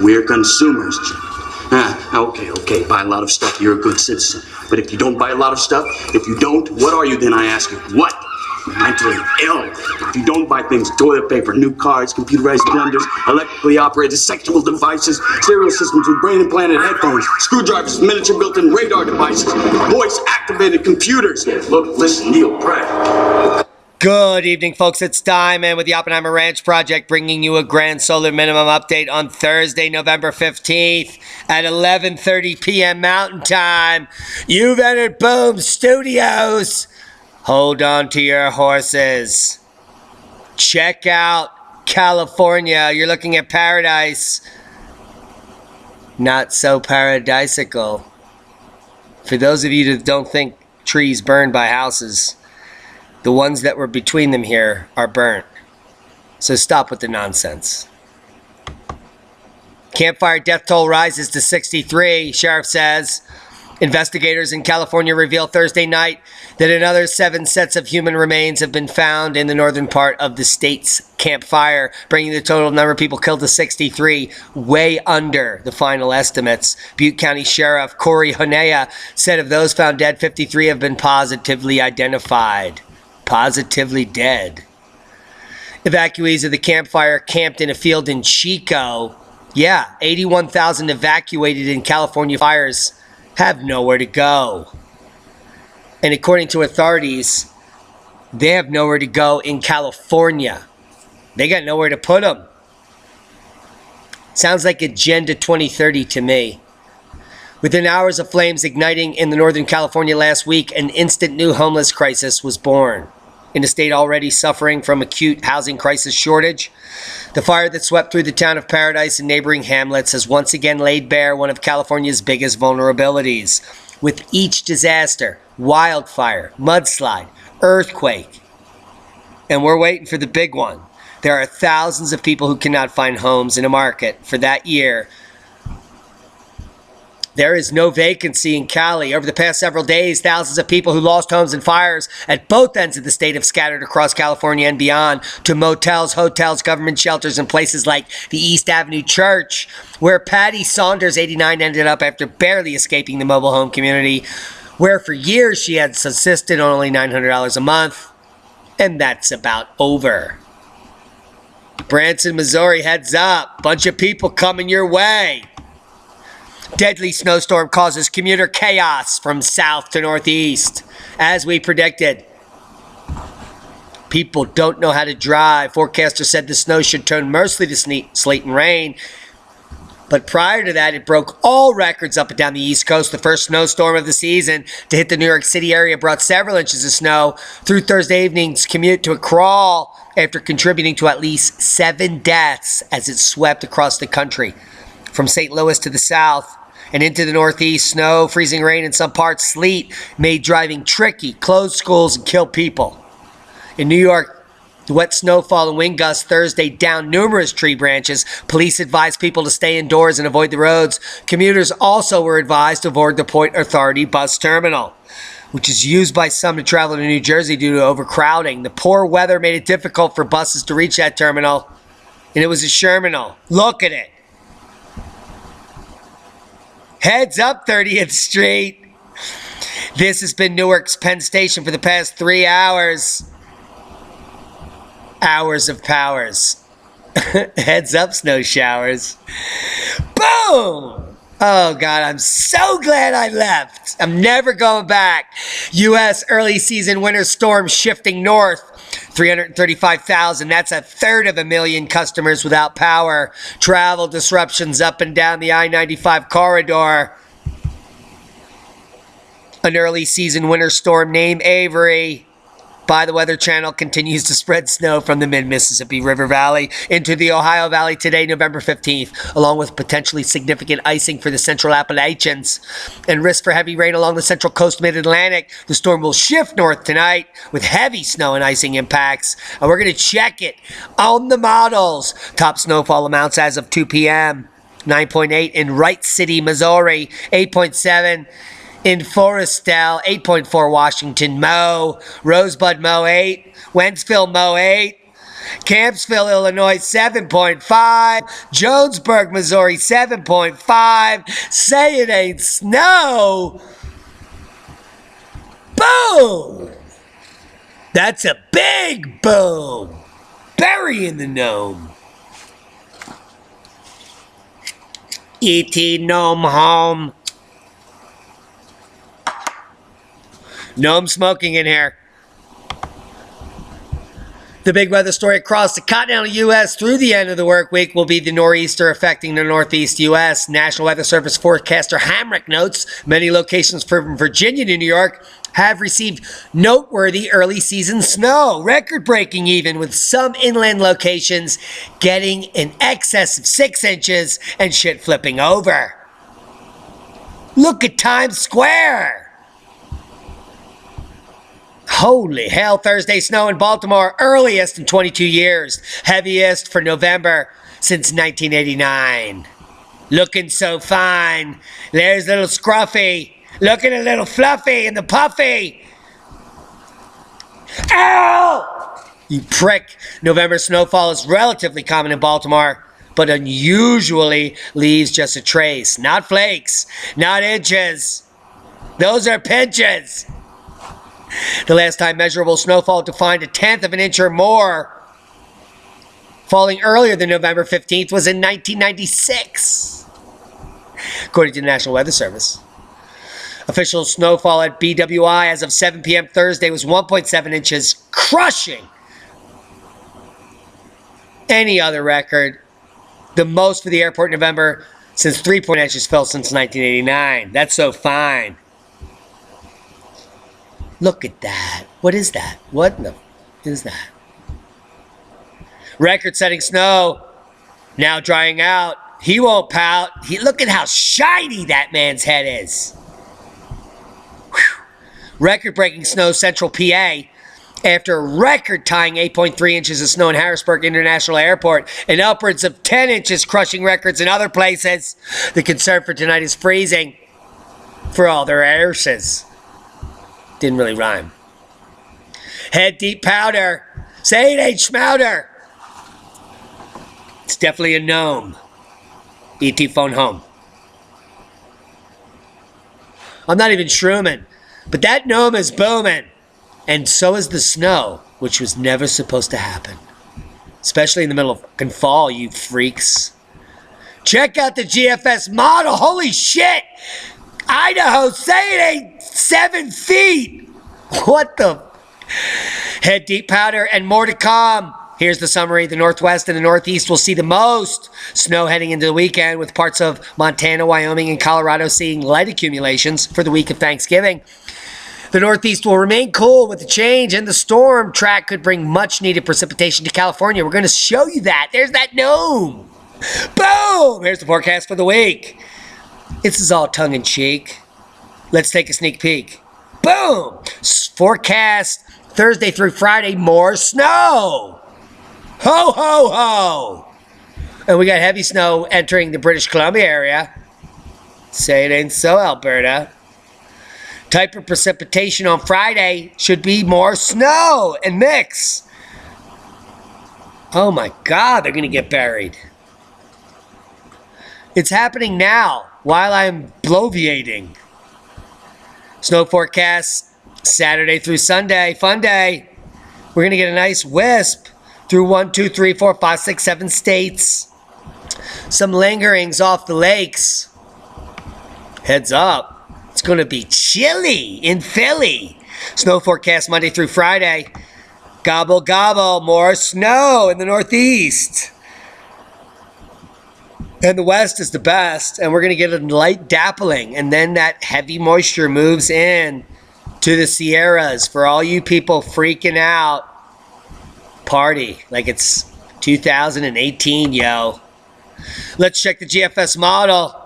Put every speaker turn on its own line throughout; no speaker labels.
We're consumers, Jim. Okay, buy a lot of stuff, you're a good citizen. But if you don't buy a lot of stuff, what are you then, I ask you? What? Mentally ill. If you don't buy things, toilet paper, new cars, computerized blenders, electrically operated sexual devices, stereo systems with brain-implanted headphones, screwdrivers, miniature built-in radar devices, voice-activated computers. Look, listen, Neil, pray.
Good evening, folks. It's time, and with the Oppenheimer Ranch Project bringing you a grand solar minimum update on Thursday, November 15th at 11:30 p.m. Mountain Time. You've entered Boom Studios. Hold on to your horses. Check out California. You're looking at paradise. Not so paradisical. For those of you that don't think trees burn by houses, the ones that were between them here are burnt. So stop with the nonsense. Campfire death toll rises to 63, sheriff says. Investigators in California revealed Thursday night that another 7 sets of human remains have been found in the northern part of the state's Campfire, bringing the total number of people killed to 63, way under the final estimates. Butte County Sheriff Corey Honea said of those found dead, 53 have been positively identified. Positively dead. Evacuees of the Campfire camped in a field in Chico. 81,000 evacuated in California fires have nowhere to go. And according to authorities, they have nowhere to go in California. They got nowhere to put them. Sounds like Agenda 2030 to me. Within hours of flames igniting in the Northern California last week, an instant new homeless crisis was born. In a state already suffering from acute housing crisis shortage, the fire that swept through the town of Paradise and neighboring hamlets has once again laid bare one of California's biggest vulnerabilities. With each disaster, wildfire, mudslide, earthquake, and we're waiting for the big one. There are thousands of people who cannot find homes in a market for that year. There is no vacancy in Cali. Over the past several days, thousands of people who lost homes in fires at both ends of the state have scattered across California and beyond to motels, hotels, government shelters, and places like the East Avenue Church, where Patty Saunders, 89, ended up after barely escaping the mobile home community, where for years she had subsisted on only $900 a month. And that's about over. Branson, Missouri, heads up. Bunch of people coming your way. Deadly snowstorm causes commuter chaos from south to northeast. As we predicted, people don't know how to drive. Forecasters said the snow should turn mostly to sleet and rain. But prior to that, it broke all records up and down the East Coast. The first snowstorm of the season to hit the New York City area brought several inches of snow through Thursday evening's commute to a crawl after contributing to at least 7 deaths as it swept across the country. From St. Louis to the south and into the northeast, snow, freezing rain, and some parts sleet made driving tricky, closed schools, and killed people. In New York, the wet snowfall and wind gusts Thursday downed numerous tree branches. Police advised people to stay indoors and avoid the roads. Commuters also were advised to avoid the Port Authority bus terminal, which is used by some to travel to New Jersey due to overcrowding. The poor weather made it difficult for buses to reach that terminal, and it was a Shermanal. Look at it. Heads up 30th Street. This has been Newark's Penn Station for the past 3 hours. Hours of powers. Heads up, snow showers. Boom! Oh, God, I'm so glad I left. I'm never going back. U.S. early season winter storm shifting north. 335,000. That's 1/3 of a million customers without power. Travel disruptions up and down the I-95 corridor. An early season winter storm named Avery by the Weather Channel continues to spread snow from the mid-Mississippi River Valley into the Ohio Valley today, November 15th, along with potentially significant icing for the central Appalachians and risk for heavy rain along the central coast mid-Atlantic. The storm will shift north tonight with heavy snow and icing impacts, and we're going to check it on the models. Top snowfall amounts as of 2 p.m. 9.8 in Wright City, Missouri, 8.7 in Forestville, 8.4 Washington, Mo, Rosebud, Mo 8, Wentzville, Mo 8, Campsville, Illinois, 7.5. Jonesburg, Missouri, 7.5. Say it ain't snow. Boom! That's a big boom. Burying the gnome. E.T. Gnome home. Gnome smoking in here. The big weather story across the continental U.S. through the end of the work week will be the nor'easter affecting the northeast U.S. National Weather Service forecaster Hamrick notes many locations from Virginia to New York have received noteworthy early season snow, record-breaking even, with some inland locations getting in excess of 6 inches and shit flipping over. Look at Times Square! Holy hell, Thursday snow in Baltimore, earliest in 22 years, heaviest for November since 1989. Looking so fine. There's little Scruffy, looking a little fluffy in the puffy. Ow! You prick. November snowfall is relatively common in Baltimore, but unusually leaves just a trace. Not flakes, not inches. Those are pinches. The last time measurable snowfall defined 1/10 of an inch or more, falling earlier than November 15th, was in 1996, according to the National Weather Service. Official snowfall at BWI as of 7 p.m. Thursday was 1.7 inches, crushing any other record, the most for the airport in November since 3.0 inches fell since 1989. That's so fine. Look at that. What is that? What the is that? Record-setting snow. Now drying out. He won't pout. Look at how shiny that man's head is. Whew. Record-breaking snow, Central PA. After record-tying 8.3 inches of snow in Harrisburg International Airport and upwards of 10 inches crushing records in other places. The concern for tonight is freezing for all their heiresses. Didn't really rhyme. Head deep powder. Say it ain't schmouder. It's definitely a gnome. E.T. phone home. I'm not even shrooming, but that gnome is booming. And so is the snow, which was never supposed to happen. Especially in the middle of fucking fall, you freaks. Check out the GFS model. Holy shit! Idaho, say it ain't 7 feet. What the? Head deep powder and more to come. Here's the summary. The Northwest and the Northeast will see the most snow heading into the weekend, with parts of Montana, Wyoming, and Colorado seeing light accumulations for the week of Thanksgiving. The Northeast will remain cool with the change, and the storm track could bring much needed precipitation to California. We're going to show you that. There's that gnome. Boom! Here's the forecast for the week. This is all tongue-in-cheek. Let's take a sneak peek. Boom! Forecast Thursday through Friday, more snow. Ho, ho, ho! And we got heavy snow entering the British Columbia area. Say it ain't so, Alberta. Type of precipitation on Friday should be more snow and mix. Oh my God, they're going to get buried. It's happening now while I'm bloviating. Snow forecast Saturday through Sunday. Fun day. We're going to get a nice wisp through 1, 2, 3, 4, 5, 6, 7 states. Some lingerings off the lakes. Heads up. It's going to be chilly in Philly. Snow forecast Monday through Friday. Gobble, gobble. More snow in the Northeast. And the West is the best, and we're going to get a light dappling, and then that heavy moisture moves in to the Sierras. For all you people freaking out, party like it's 2018, yo. Let's check the GFS model.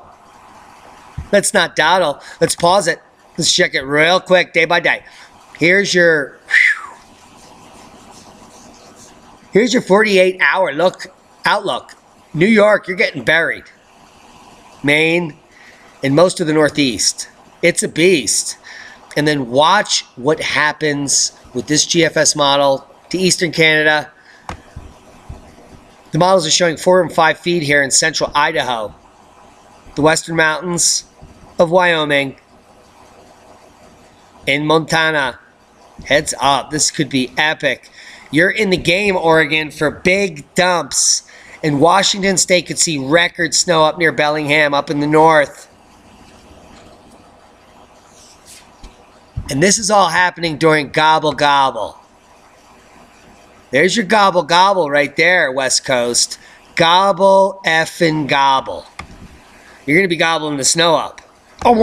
Let's not dawdle. Let's pause it. Let's check it real quick, day by day. Here's your 48-hour outlook. New York, you're getting buried. Maine, and most of the Northeast. It's a beast. And then watch what happens with this GFS model to Eastern Canada The models are showing 4 and 5 feet here in central Idaho, the western mountains of Wyoming, in Montana. Heads up, this could be epic. You're in the game, Oregon, for big dumps. And Washington State could see record snow up near Bellingham, up in the north. And this is all happening during gobble gobble. There's your gobble gobble right there, West Coast. Gobble effing gobble. You're going to be gobbling the snow up. I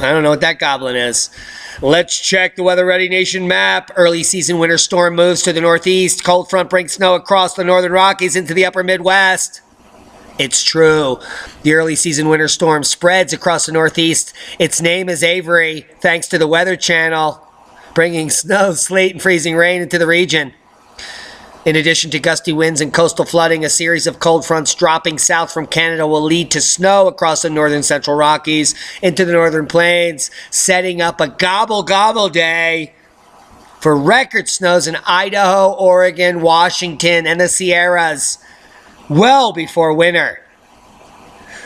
don't know what that goblin is. Let's check the Weather Ready Nation map. Early season winter storm moves to the northeast. Cold front brings snow across the northern Rockies into the upper Midwest. It's true. The early season winter storm spreads across the northeast. Its name is Avery, thanks to the Weather Channel, bringing snow, sleet, and freezing rain into the region. In addition to gusty winds and coastal flooding, a series of cold fronts dropping south from Canada will lead to snow across the northern central Rockies into the northern plains, setting up a gobble gobble day for record snows in Idaho, Oregon, Washington, and the Sierras well before winter.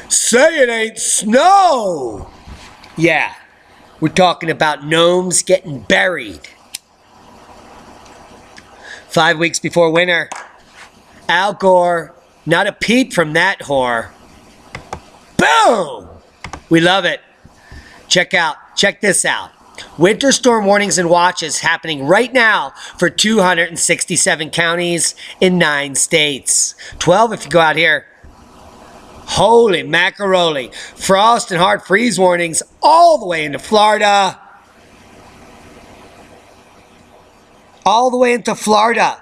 Say it ain't snow! Yeah, we're talking about gnomes getting buried. 5 weeks before winter, Al Gore, not a peep from that whore. Boom! We love it. Check this out. Winter storm warnings and watches happening right now for 267 counties in 9 states. 12 if you go out here. Holy macaroni. Frost and hard freeze warnings all the way into Florida. All the way into Florida.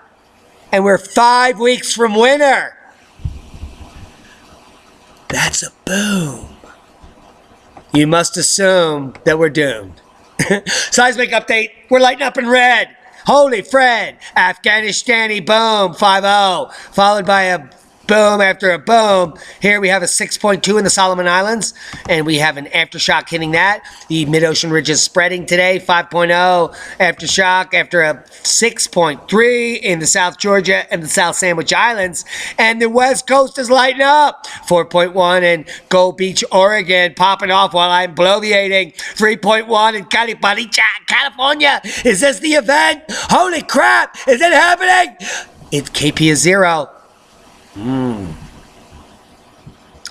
And we're 5 weeks from winter. That's a boom. You must assume that we're doomed. Seismic update. We're lighting up in red. Holy Fred. Afghanistani boom. 5-0. Followed by a boom after a boom. Here we have a 6.2 in the Solomon Islands, and we have an aftershock hitting that. The mid-ocean ridge is spreading today, 5.0 aftershock after a 6.3 in the South Georgia and the South Sandwich Islands, and the West Coast is lighting up. 4.1 in Gold Beach, Oregon, popping off while I'm bloviating. 3.1 in Cali, California. Is this the event? Holy crap! Is it happening? It's KP is 0.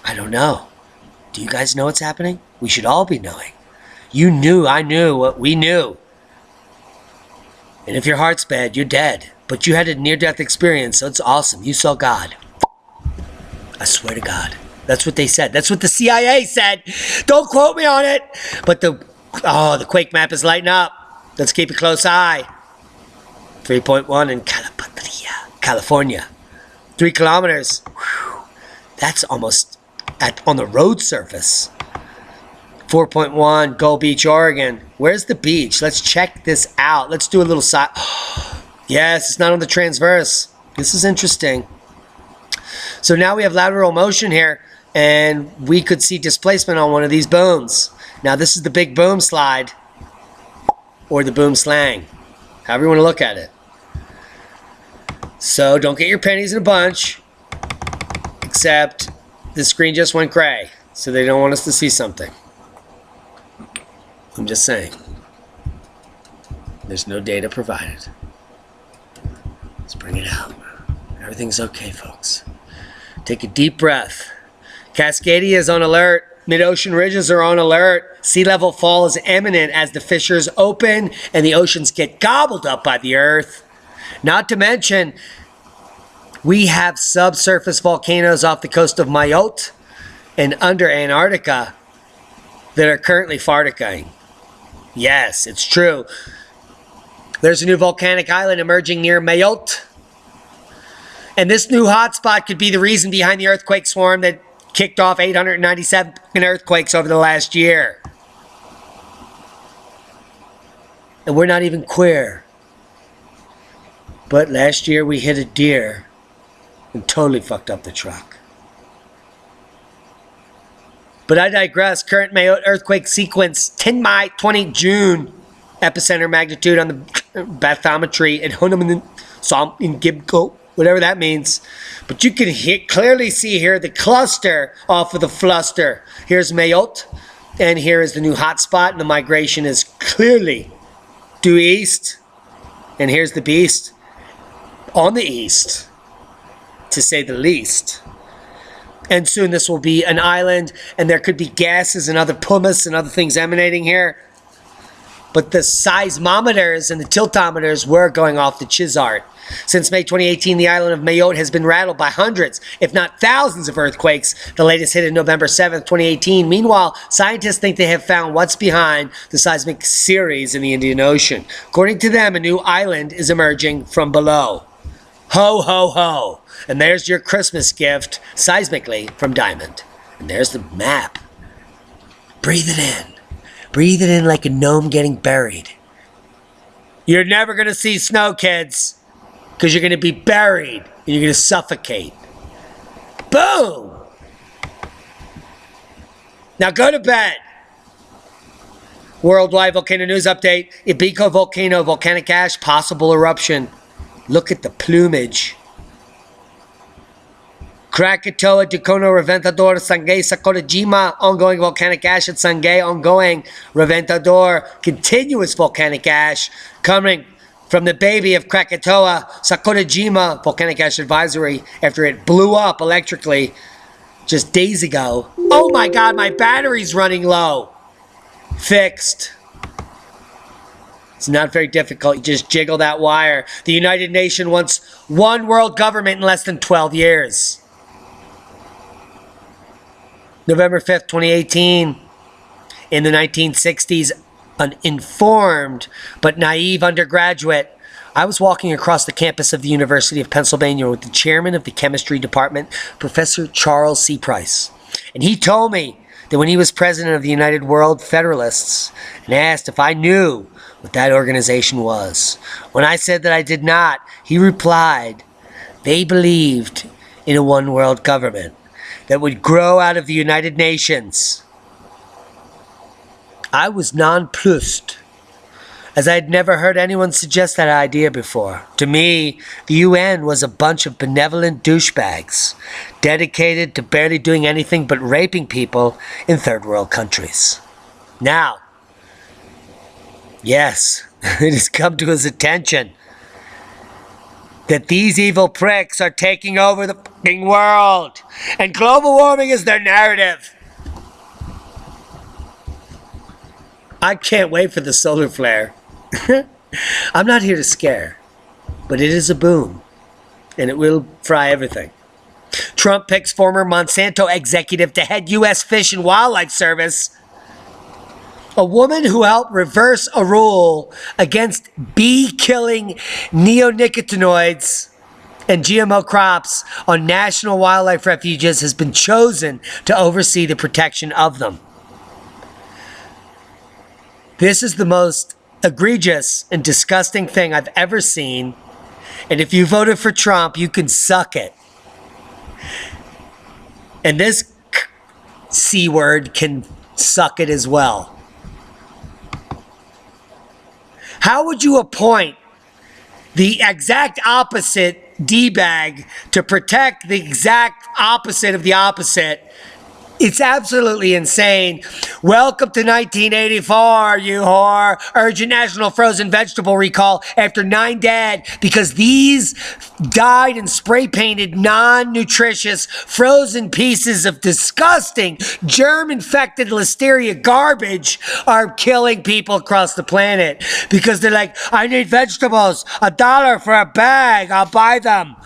I don't know. Do you guys know what's happening? We should all be knowing. You knew, I knew what we knew. And if your heart's bad, you're dead. But you had a near-death experience, so it's awesome. You saw God. I swear to God. That's what they said. That's what the CIA said. Don't quote me on it. But the quake map is lighting up. Let's keep a close eye. 3.1 in California. 3 kilometers. Whew. That's almost on the road surface. 4.1, Gold Beach, Oregon. Where's the beach? Let's check this out. Let's do a little side. Yes, it's not on the transverse. This is interesting. So now we have lateral motion here, and we could see displacement on one of these booms. Now this is the big boom slide, or the boom slang, however you want to look at it. So don't get your pennies in a bunch, except the screen just went gray, so they don't want us to see something. I'm just saying. There's no data provided. Let's bring it out. Everything's okay, folks. Take a deep breath. Cascadia is on alert. Mid-ocean ridges are on alert. Sea level fall is imminent as the fissures open and the oceans get gobbled up by the earth. Not to mention, we have subsurface volcanoes off the coast of Mayotte and under Antarctica that are currently farticking. Yes, it's true. There's a new volcanic island emerging near Mayotte. And this new hotspot could be the reason behind the earthquake swarm that kicked off 897 earthquakes over the last year. And we're not even queer. But last year we hit a deer and totally fucked up the truck. But I digress. Current Mayotte earthquake sequence, 10 May, 20 June. Epicenter magnitude on the bathymetry at Hunaman in Gibco. whatever that means. But you can clearly see here the cluster off of the fluster. Here's Mayotte, and here is the new hotspot, and the migration is clearly due east. And here's the beast on the east, to say the least. And soon this will be an island, and there could be gases and other pumice and other things emanating here. But the seismometers and the tiltometers were going off the Chizart. Since May 2018, the island of Mayotte has been rattled by hundreds, if not thousands of earthquakes. The latest hit in November 7th, 2018. Meanwhile, scientists think they have found what's behind the seismic series in the Indian Ocean. According to them, a new island is emerging from below. Ho, ho, ho. And there's your Christmas gift, seismically, from Diamond. And there's the map. Breathe it in. Breathe it in like a gnome getting buried. You're never going to see snow, kids. Because you're going to be buried. And you're going to suffocate. Boom! Now go to bed. Worldwide volcano news update. Ibico volcano, volcanic ash, possible eruption. Look at the plumage. Krakatoa, Dukono, Reventador, Sangay, Sakurajima, ongoing volcanic ash at Sangay, ongoing Reventador, continuous volcanic ash coming from the baby of Krakatoa, Sakurajima, volcanic ash advisory after it blew up electrically just days ago. Oh my God, my battery's running low. Fixed. It's not very difficult. You just jiggle that wire. The United Nations wants one world government in less than 12 years. November 5th, 2018. In the 1960s, an informed but naive undergraduate, I was walking across the campus of the University of Pennsylvania with the chairman of the chemistry department, Professor Charles C. Price. And he told me that when he was president of the United World Federalists and asked if I knew what that organization was. When I said that I did not, he replied, they believed in a one world government that would grow out of the United Nations. I was nonplussed, as I had never heard anyone suggest that idea before. To me, the UN was a bunch of benevolent douchebags, dedicated to barely doing anything but raping people in third world countries. Now, yes, it has come to his attention that these evil pricks are taking over the fucking world, and global warming is their narrative. I can't wait for the solar flare. I'm not here to scare, but it is a boom, and it will fry everything. Trump picks former Monsanto executive to head U.S. Fish and Wildlife Service. A woman who helped reverse a rule against bee-killing neonicotinoids and GMO crops on national wildlife refuges has been chosen to oversee the protection of them. This is the most egregious and disgusting thing I've ever seen. And if you voted for Trump, you can suck it. And this C word can suck it as well. How would you appoint the exact opposite D-bag to protect the exact opposite of the opposite? It's absolutely insane. Welcome to 1984, you whore. Urgent national frozen vegetable recall after 9 dead because these dyed and spray painted non-nutritious frozen pieces of disgusting germ-infected listeria garbage are killing people across the planet because they're like, I need vegetables, $1 for a bag, I'll buy them.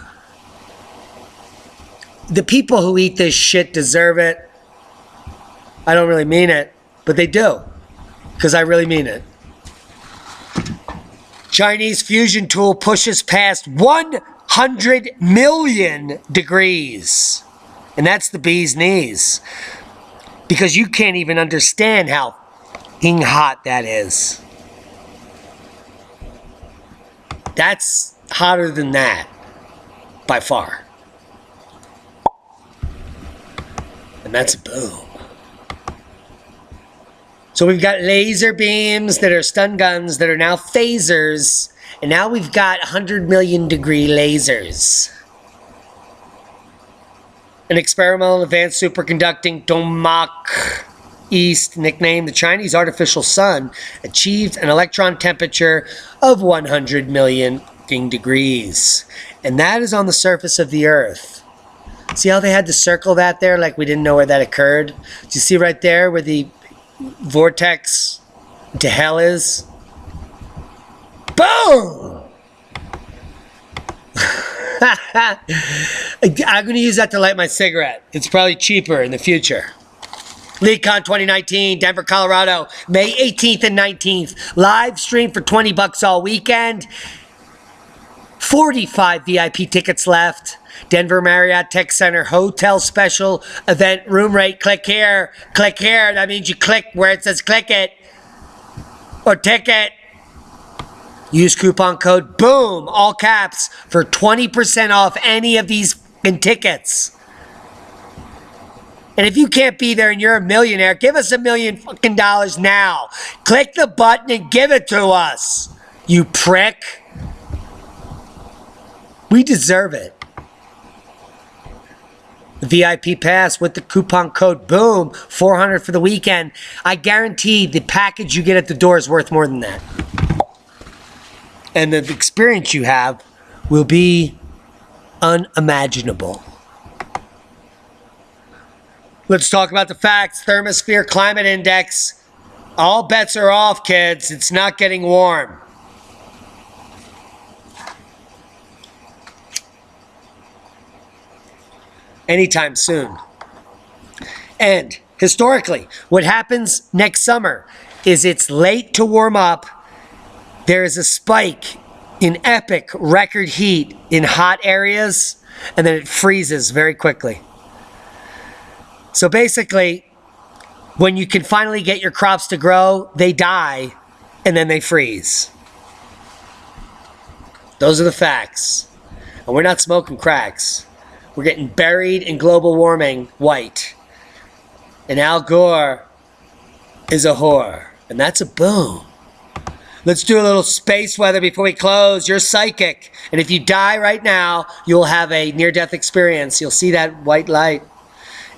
The people who eat this shit deserve it. I don't really mean it, but they do, because I really mean it. Chinese fusion tool pushes past 100 million degrees. And that's the bee's knees. Because you can't even understand how fucking hot that is. That's hotter than that, by far. And that's a boom. So we've got laser beams that are stun guns that are now phasers. And now we've got 100 million degree lasers. An experimental advanced superconducting Dongmak East, nicknamed the Chinese artificial sun, achieved an electron temperature of 100 million degrees. And that is on the surface of the Earth. See how they had to circle that there like we didn't know where that occurred? Do you see right there where the vortex to hell is? Boom! I'm going to use that to light my cigarette. It's probably cheaper in the future. LeakCon 2019, Denver, Colorado, May 18th and 19th. Live stream for $20 all weekend. 45 VIP tickets left. Denver Marriott Tech Center Hotel Special Event Room Rate. Click here. Click here. That means you click where it says click it. Or ticket. Use coupon code BOOM, all caps, for 20% off any of these tickets. And if you can't be there and you're a millionaire, give us $1 million fucking now. Click the button and give it to us, you prick. We deserve it. The VIP pass with the coupon code BOOM, $400 for the weekend. I guarantee the package you get at the door is worth more than that. And the experience you have will be unimaginable. Let's talk about the facts. Thermosphere Climate Index. All bets are off, kids. It's not getting warm. Anytime soon. And historically, what happens next summer is it's late to warm up. There is a spike in epic record heat in hot areas, and then it freezes very quickly. So basically, when you can finally get your crops to grow, they die, and then they freeze. Those are the facts. And we're not smoking cracks. We're getting buried in global warming white. And Al Gore is a whore. And that's a boom. Let's do a little space weather before we close. You're psychic. And if you die right now, you'll have a near-death experience. You'll see that white light.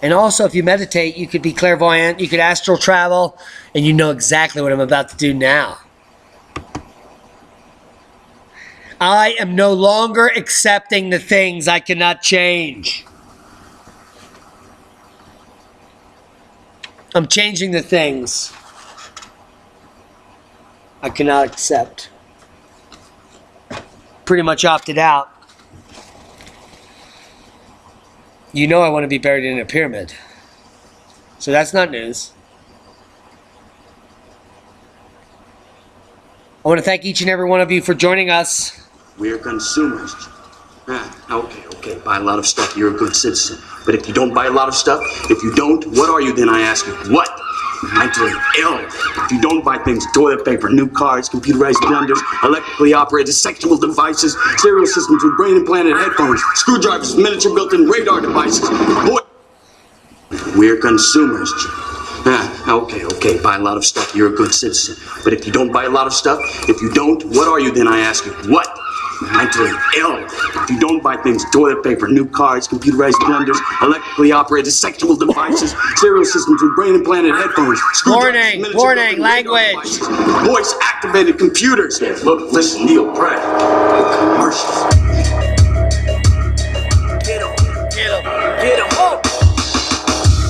And also, if you meditate, you could be clairvoyant. You could astral travel. And you know exactly what I'm about to do now. I am no longer accepting the things I cannot change. I'm changing the things I cannot accept. Pretty much opted out. You know I want to be buried in a pyramid. So that's not news. I want to thank each and every one of you for joining us.
We're consumers. Okay. Buy a lot of stuff. You're a good citizen. But if you don't buy a lot of stuff, if you don't, what are you then, I ask you? What? Mentally ill. If you don't buy things, toilet paper, new cars, computerized blenders, electrically operated sexual devices, stereo systems with brain implanted headphones, screwdrivers, miniature built-in radar devices. Boy, we're consumers. Okay. Buy a lot of stuff. You're a good citizen. But if you don't buy a lot of stuff, if you don't, what are you then, I ask you? What? Mentally ill. If you don't buy things, toilet paper, new cars, computerized blenders, electrically operated sexual devices, stereo systems with brain implanted headphones,
warning, language,
voice activated computers. Look, listen, Neil, pray. Commercials. Get him. Oh.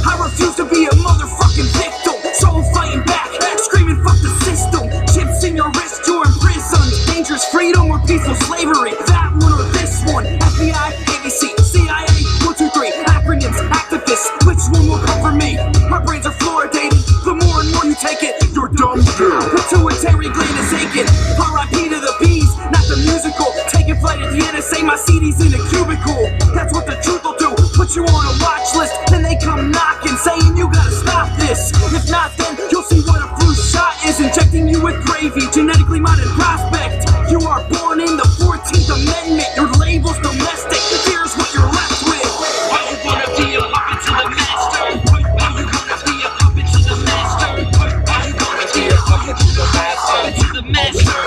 I refuse to be a motherfucking victim, so I'm fighting back, screaming fuck the system. Chips in your wrist, you're in prison. Dangerous freedom or peaceful slavery, that one or this one. FBI, ABC, CIA, 123, acronyms, activists, which one will come for me? My brains are fluoridated, the more and more you take it, you're dumb. Pituitary gland is aching, R.I.P. to the bees, not the musical. Taking flight at the NSA, my CD's in a cubicle. That's what the truth will do, put you on a watch list. Then they come knocking, saying you gotta stop this. If not, then you'll see what a flu shot is, injecting you with gravy, genetically modded prospect. You are born in the 14th Amendment, your label's domestic, here's what you're left with. Are you gonna be a puppet to the master? Are you gonna be a puppet to the master? Are you gonna be a puppet to the master? To the master.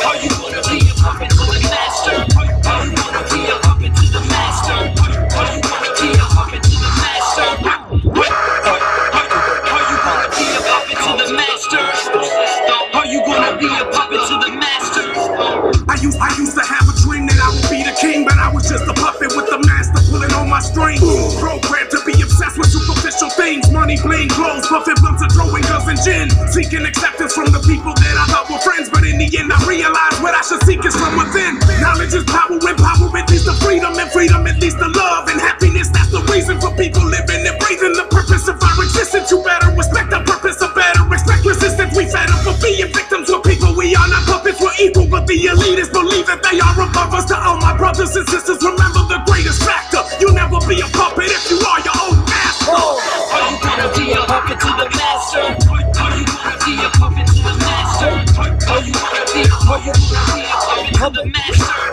Are you gonna be a puppet to the master? Are you gonna be a puppet to the master? seeking acceptance from the people that I thought were friends, but in the end I realized what I should seek is from within. Knowledge is power, and power it leads to freedom, and freedom it leads to love and happiness. That's the reason for people living and breathing. The purpose of our existence, you better respect the purpose of better expect resistance. We fed up for being victims, we're people, we are not puppets, we're equal, but the elitists believe that they are above us. To all my brothers and sisters, remember the greatest factor: you'll never be a puppet if you are your own master.
Are you gonna be a puppet to the master? Are you gonna be a puppet to the master? Are you gonna be a puppet to the master?